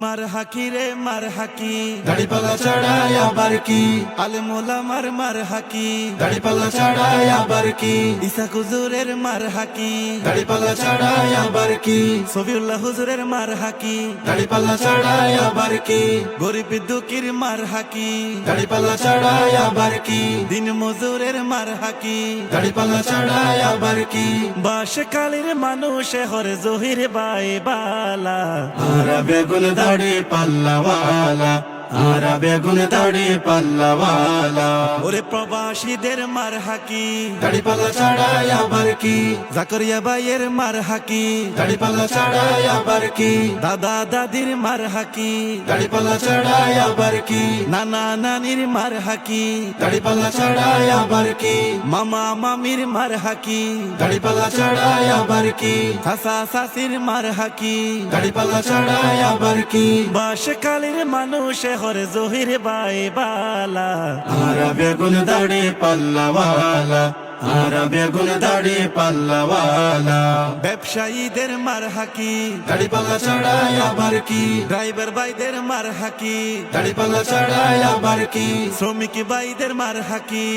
মার হাকি রে মার হাকি, দাড়ি পাল্লা চড়ায় আবার কি, আলমোলা মার মার হাকি, দাড়ি পাল্লা চড়ায় আবার কি, ইসা হুজুরের মার হাকি, দাড়ি পাল্লা চড়ায় আবার কি, সবিউল্লাহ হুজুরের মার হাকি, দাড়ি পাল্লা চড়ায় আবার কি, গরিব দুঃখীর মার হাকি, দাড়ি পাল্লা চড়ায় আবার কি, দিন মজুরের মার হাকি, দাড়ি পাল্লা চড়ায় আবার কি, বাসে কালির মানুষ হরে জহির বাই বালা, আরা বেগুন দাড়ি পাল্লাওয়ালা, আরা বেগুন দাড়ি পাল্লাওয়ালা, ওরে প্রবাসীদের মার হাকি, দাড়ি পাল্লা চড়ায় আবার কি, জাকরিয়া ভাইয়ের মার হাকি, দাড়ি পাল্লা চড়ায় আবার কি, দাদা দাদির মার হাকি, দাড়ি পাল্লা চড়ায় আবার কি, নানা নানির মার হাকি, দাড়ি পাল্লা চড়ায় আবার কি, মামা মামির মার হাকি, দাড়ি পাল্লা চড়ায় আবার কি, চাচা চাচির মার হাকি, দাড়ি পাল্লা চড়ায় আবার কি, বাসে কালির মানুষ হরে জহির বাই বালা, আরা বেগুন দাড়ি পাল্লাওয়ালা, আরা বেগুন দাড়ি পাল্লাওয়ালা, ব্যবসায়ীদের মার হাকি, দাড়ি পাল্লা চড়ায় আবার কি, ড্রাইভার ভাইদের মার হাকি, দাড়ি পাল্লা চড়ায় আবার কি, শ্রমিক ভাইদের মার হাকি।